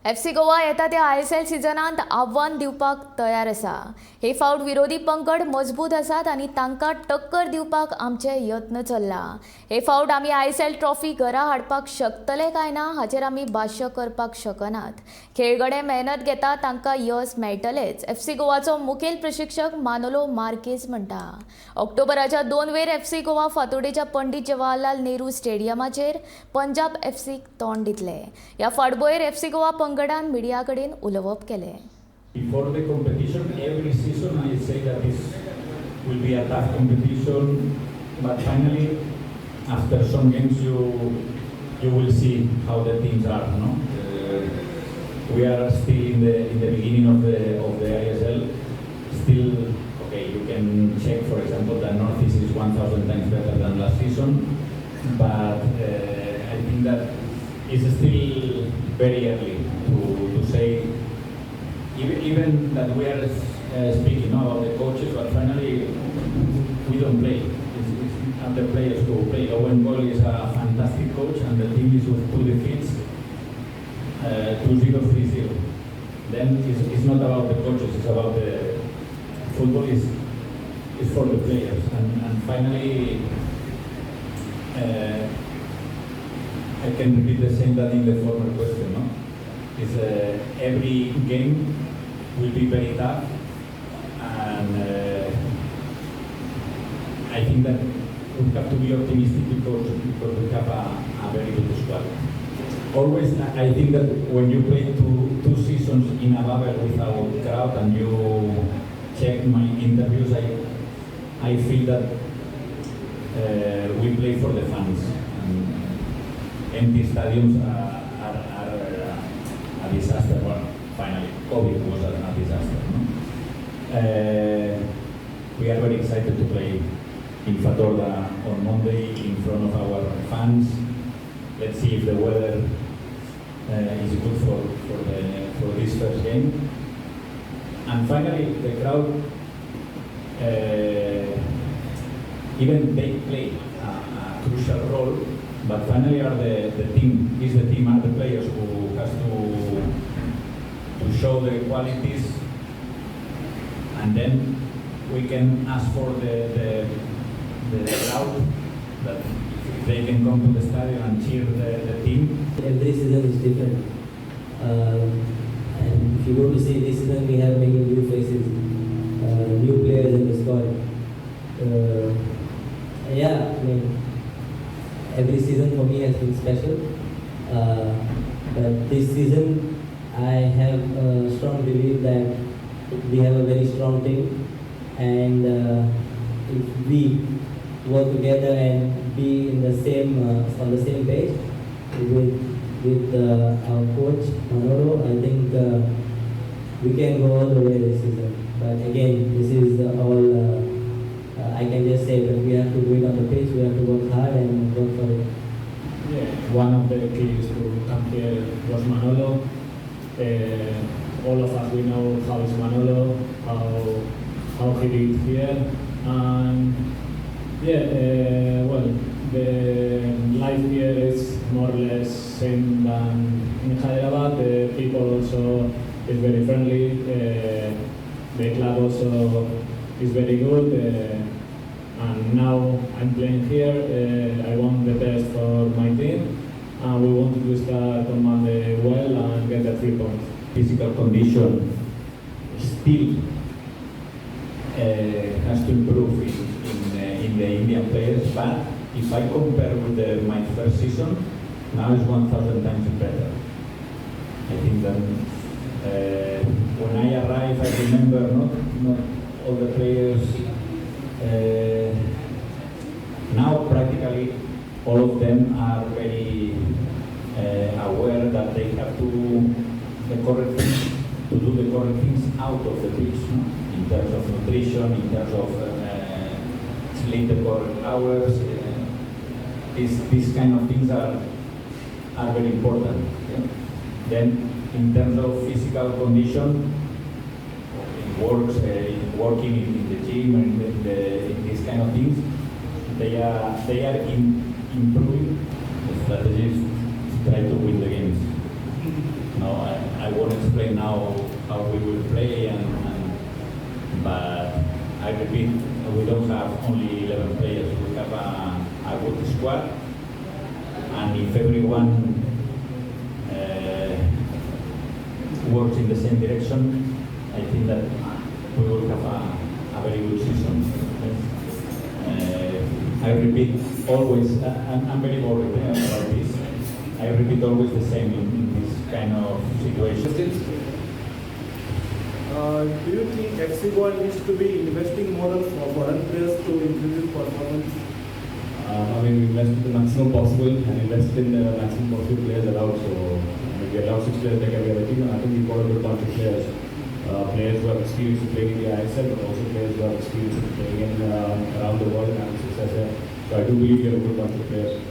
FC Goa येता त्या ISL सिजनांत आव्हान दिवपाक तयार आसा. हे फावट विरोधी पंगड मजबूत आसात आनी तांकां टक्कर दिवपाक आमचे यत्न चल्ला. हे फावट आमी ISL ट्रॉफी घरा हाडपाक शकतले काय ना हाचेर आमी भाश्य करपाक शकनात. खेळगडे मेहनत घेता तांकां यश मेळटलेच, FC गोवाचो मुखेल प्रशिक्षक मानोलो मार्केज म्हणटा. ऑक्टोबराच्या 2 वेर FC गोवा फातोडेच्या पंडीत जवाहरलाल नेहरू स्टेडियमाचेर पंजाब FCक तोंड दितले. ह्या फाटभुंयेर FC गोवा पंगडान मिडिया कडेन उलोवप केले. Before the competition, every season I say that this will be a tough competition, but finally, after some games, you will see how the teams are. No, we are still in the beginning of the ISL. Still, okay, you can check, for example, that Northeast is 1,000 times better than last season, but I think that it's still very early to say. Even that we are speaking about the coaches, but finally we don't play. It's not the players who play. Owen Ball is a fantastic coach, and the team is with 2 defeats, 2-0, 3-0. Then it's not about the coaches; it's about the football is for the players. And finally, I can repeat the same that in the former question. No, is every game will be very tough, and I think that we have to be optimistic because we have a very good squad. Always, I think that when you play two seasons in a bubble without crowd and you check my interviews, I feel that we play for the fans. And empty stadiums are a disaster. Well, finally, COVID was a disaster. No? We are very excited to play in Fatorda on Monday in front of our fans. Let's see if the weather is good for this first game. And finally, the crowd, even they play a crucial role. But finally, are the team are the players who has to show their qualities, and then we can ask for the crowd that if they can come to the stadium and cheer the team. Every season is different, and if you go to see this season, we have many new faces, new players in the squad. Yeah, I mean, every season for me has been special, but this season I have a strong belief that we have a very strong team, and if we work together and be in the same on the same page with our coach Manolo, I think we can go all the way this season. But again, this is all. I can just say that we have to do it on the pitch, we have to work hard and work for it. Yeah, one of the keys to come here was Manolo. All of us, we know how is Manolo, how he did here. And yeah, well, the life here is more or less same than in Hyderabad. The people also is very friendly. The club also is very good. And now I'm playing here. I want the best for my team, and we wanted to start on Monday well and get the 3 points. Physical condition still has to improve in the Indian players, but if I compare with my first season, now is 1,000 times better. I think that when I arrived, I remember not all the players. Now practically all of them are very aware that they have to do the correct things out of the pitch, no? In terms of nutrition, in terms of sleep the correct hours. These kind of things are very important. Yeah? Then in terms of physical condition, working in the gym and in these kind of things, they are improving the strategies to try to win the games. No, I I won't explain now how we will play, but I repeat, we don't have only 11 players. We have a good squad, and if everyone works in the same direction, I think that we will have a very good season. I repeat always, I'm very worried about this. I repeat always the same in this kind of situations. Do you think FC Goa needs to be investing more on foreign players to increase its performance? We invest the maximum possible and invest in the maximum possible players allowed. So we allow 6 players like every other team, and I think we've got a good bunch of players. Players who have experience in playing in the ISL, but also players who have experience in playing in around the world and have success there. So I do believe we have a good bunch of players.